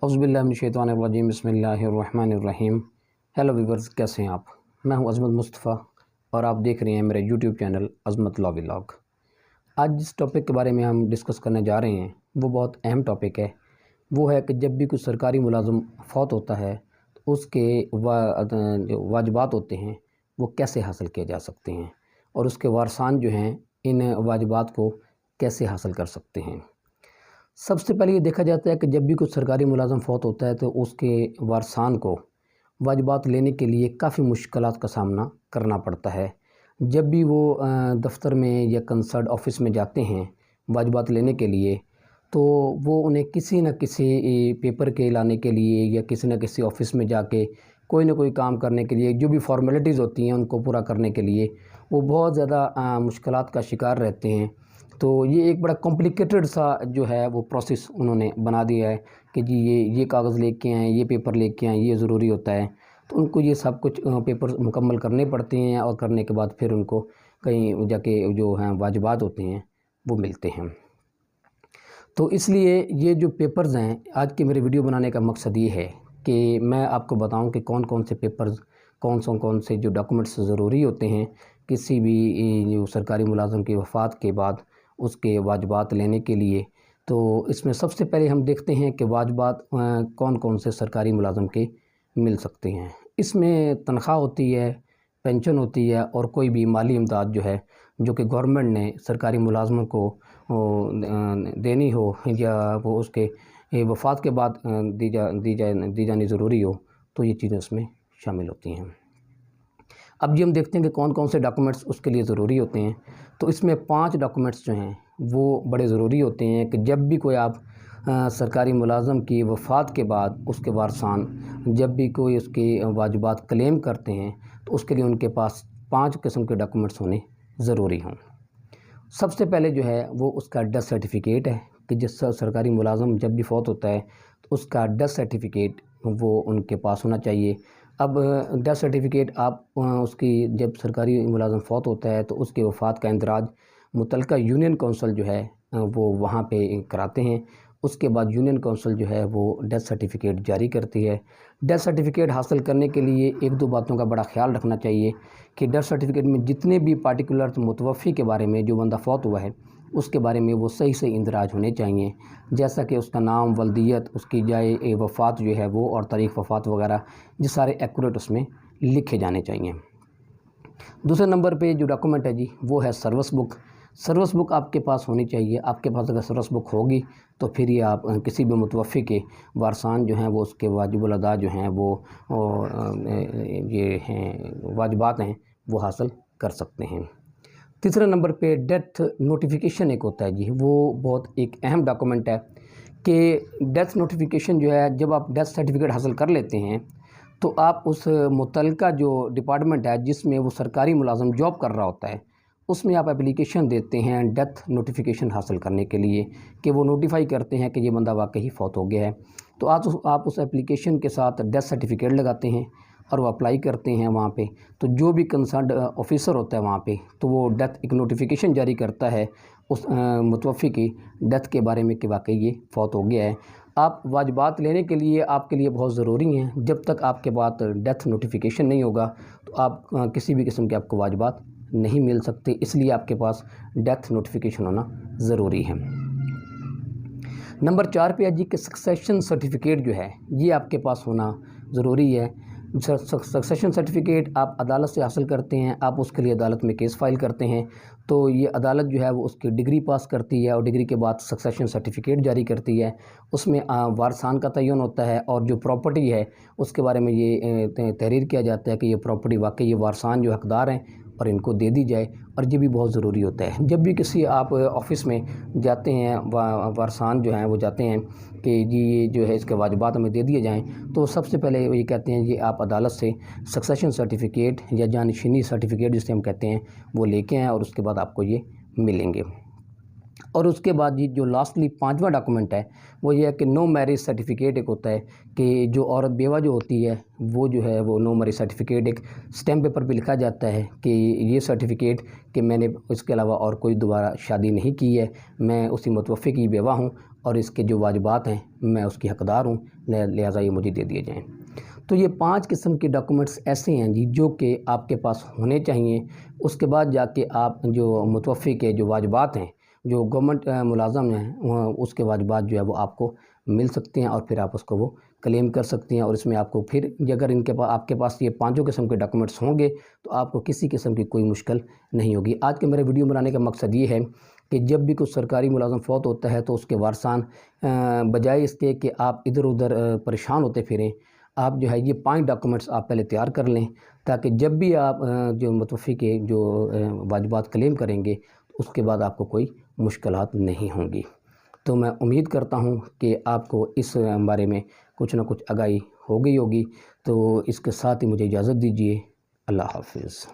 औज़ुबिल्लाहिमिनश्शैतानिर्रजीम बिस्मिल्लाहिर्रहमानिर्रहीम। Hello viewers, कैसे हैं आप? मैं हूं अज़मत मुस्तफ़ा और आप देख रहे हैं मेरे यूट्यूब चैनल अज़मत लॉ व्लॉग। आज जिस टॉपिक के बारे में हम डिस्कस करने जा रहे हैं वो बहुत अहम टॉपिक है। वो है कि जब भी कोई सरकारी मुलाज़िम फ़ौत होता है तो उसके जो वाजिबात होते हैं वो कैसे हासिल किए जा सकते हैं और उसके वारसान जो हैं इन वाजिबात को कैसे हासिल कर सकते हैं। सबसे पहले ये देखा जाता है कि जब भी कुछ सरकारी मुलाज़िम फ़ौत होता है तो उसके वारसान को वाजिबात लेने के लिए काफ़ी मुश्किलात का सामना करना पड़ता है। जब भी वो दफ़्तर में या कंसर्न ऑफ़िस में जाते हैं वाजिबात लेने के लिए, तो वो उन्हें किसी न किसी पेपर के लाने के लिए या किसी न किसी ऑफ़िस में जाके कोई ना कोई काम करने के लिए, जो भी फ़ॉर्मेलिटीज़ होती हैं उनको पूरा करने के लिए वो बहुत ज़्यादा मुश्किलात का शिकार रहते हैं। तो ये एक बड़ा कॉम्प्लिकेटेड सा जो है वो प्रोसेस उन्होंने बना दिया है कि जी ये कागज़ लेके आएँ, ये पेपर लेके आएँ, ये ज़रूरी होता है। तो उनको ये सब कुछ पेपर मुकम्मल करने पड़ते हैं और करने के बाद फिर उनको कहीं जाके जो हैं वाजिबात होते हैं वो मिलते हैं। तो इसलिए ये जो पेपर्स हैं, आज की मेरे वीडियो बनाने का मकसद ये है कि मैं आपको बताऊं कि कौन कौन से पेपर्स, कौन से जो डॉक्यूमेंट्स ज़रूरी होते हैं किसी भी जो सरकारी मुलाज़िम की वफ़ात के बाद उसके वाजिबात लेने के लिए। तो इसमें सबसे पहले हम देखते हैं कि वाजिबात कौन कौन से सरकारी मुलाज़िम के मिल सकते हैं। इसमें तनख्वाह होती है, पेंशन होती है और कोई भी माली इमदाद जो है जो कि गवर्नमेंट ने सरकारी मुलाज़मों को देनी हो या वो उसके वफ़ात के बाद दी जानी ज़रूरी हो, तो ये चीज़ें उसमें शामिल होती हैं। अब जी हम देखते हैं कि कौन कौन से डॉक्यूमेंट्स उसके लिए ज़रूरी होते हैं। तो इसमें 5 डॉक्यूमेंट्स जो हैं वो बड़े ज़रूरी होते हैं कि जब भी कोई आप सरकारी मुलाज़िम की वफ़ात के बाद उसके वारसान जब भी कोई उसकी वाजिबात क्लेम करते हैं तो उसके लिए उनके पास 5 किस्म के डॉक्यूमेंट्स होने ज़रूरी हों। सबसे पहले जो है वो उसका डेथ सर्टिफिकेट है कि जिस सरकारी मुलाज़िम जब भी फ़ौत होता है तो उसका डेथ सर्टिफिकेट वो उनके पास होना चाहिए। अब डेथ सर्टिफिकेट आप उसकी जब सरकारी मुलाज़िम फ़ौत होता है तो उसकी वफ़ात का इंदराज मुतल्लिका यूनियन काउंसिल जो है वो वहाँ पे कराते हैं। उसके बाद यूनियन काउंसिल जो है वो डेथ सर्टिफिकेट जारी करती है। डेथ सर्टिफिकेट हासिल करने के लिए 1-2 बातों का बड़ा ख्याल रखना चाहिए कि डेथ सर्टिफिकेट में जितने भी पार्टिकुलर मुतवफ़ी के बारे में, जो बंदा फ़ौत हुआ है उसके बारे में वो सही इंदराज होने चाहिए। जैसा कि उसका नाम, वल्दियत, उसकी जाए वफ़ात जो है वो और तारीख़ वफ़ात वगैरह ये सारे एक्यूरेट उसमें लिखे जाने चाहिए। दूसरे नंबर पे जो डॉक्यूमेंट है जी वो है सर्विस बुक। सर्विस बुक आपके पास होनी चाहिए। आपके पास अगर सर्विस बुक होगी तो फिर ये आप किसी भी मुतवफ़ी के वारसान जो हैं वो उसके वाजिबुल अदा जो हैं वो ये हैं वाजिबात हैं वो हासिल कर सकते हैं। तीसरे नंबर पे डेथ नोटिफिकेशन एक होता है जी, वो बहुत एक अहम डॉक्यूमेंट है कि डेथ नोटिफिकेशन जो है जब आप डेथ सर्टिफिकेट हासिल कर लेते हैं तो आप उस मुतल्लिका जो डिपार्टमेंट है जिसमें वो सरकारी मुलाज़िम जॉब कर रहा होता है उसमें आप एप्लीकेशन देते हैं डेथ नोटिफिकेशन हासिल करने के लिए कि वो नोटिफाई करते हैं कि ये बंदा वाकई फ़ौत हो गया है। तो आप उस एप्लीकेशन के साथ डेथ सर्टिफिकेट लगाते हैं और वो अप्लाई करते हैं वहाँ पे। तो जो भी कंसर्न्ड ऑफिसर होता है वहाँ पे तो वो डेथ एक नोटिफिकेशन जारी करता है उस मुतवफ़ी की डेथ के बारे में कि वाकई ये फ़ौत हो गया है। आप वाजिबात लेने के लिए आपके लिए बहुत ज़रूरी हैं। जब तक आपके पास डेथ नोटिफिकेशन नहीं होगा तो आप किसी भी किस्म के आपको वाजिबात नहीं मिल सकते, इसलिए आपके पास डेथ नोटिफिकेशन होना ज़रूरी है। नंबर 4 पे है जी कि सक्सेशन सर्टिफिकेट जो है ये आपके पास होना ज़रूरी है। सक्सेशन सर्टिफिकेट आप अदालत से हासिल करते हैं, आप उसके लिए अदालत में केस फाइल करते हैं तो ये अदालत जो है वो उसकी डिग्री पास करती है और डिग्री के बाद सक्सेशन सर्टिफिकेट जारी करती है। उसमें वारसान का तयन होता है और जो प्रॉपर्टी है उसके बारे में ये तहरीर किया जाता है कि ये प्रॉपर्टी वाकई ये वारसान जो हकदार हैं और इनको दे दी जाए, और ये भी बहुत ज़रूरी होता है। जब भी किसी आप ऑफ़िस में जाते हैं वारसान जो हैं वो जाते हैं कि जी ये जो है इसके वाजिबात हमें दे दिए जाएँ, तो सबसे पहले ये कहते हैं कि आप अदालत से सक्सेशन सर्टिफिकेट या जानशीनी सर्टिफिकेट जिसे हम कहते हैं वो लेके आएँ और उसके बाद आपको ये मिलेंगे। और उसके बाद जी जो लास्टली 5वां डॉक्यूमेंट है वो ये है कि नो मैरिज सर्टिफिकेट एक होता है कि जो औरत बेवा जो होती है वो जो है वो नो मैरिज सर्टिफिकेट एक स्टैम्प पेपर पे लिखा जाता है कि ये सर्टिफिकेट कि मैंने इसके अलावा और कोई दोबारा शादी नहीं की है, मैं उसी मुतवफ़्फ़ी की बेवा हूँ اور اس کے جو واجبات ہیں میں اس کی حقدار ہوں، لہٰذا یہ مجھے دے دیے جائیں۔ تو یہ 5 قسم کے ڈاکومنٹس ایسے ہیں جی جو کہ آپ کے پاس ہونے چاہیے۔ اس کے بعد جا کے آپ جو متوفی کے جو واجبات ہیں، جو گورنمنٹ ملازم ہیں، اس کے واجبات جو ہے وہ آپ کو مل سکتے ہیں اور پھر آپ اس کو وہ کلیم کر سکتے ہیں۔ اور اس میں آپ کو پھر اگر آپ کے پاس یہ 5 قسم کے ڈاکومنٹس ہوں گے تو آپ کو کسی قسم کی کوئی مشکل نہیں ہوگی۔ آج کے میرے ویڈیو بنانے کا مقصد یہ ہے کہ جب بھی کوئی سرکاری ملازم فوت ہوتا ہے تو اس کے وارثان بجائے اس کے کہ آپ ادھر ادھر پریشان ہوتے پھریں، آپ جو ہے یہ 5 ڈاکومنٹس آپ پہلے تیار کر لیں، تاکہ جب بھی آپ جو متوفی کے جو واجبات کلیم کریں گے اس کے بعد آپ کو کوئی مشکلات نہیں ہوں گی۔ تو میں امید کرتا ہوں کہ آپ کو اس بارے میں کچھ نہ کچھ آگاہی ہو گئی ہوگی۔ تو اس کے ساتھ ہی مجھے اجازت دیجیے۔ اللہ حافظ۔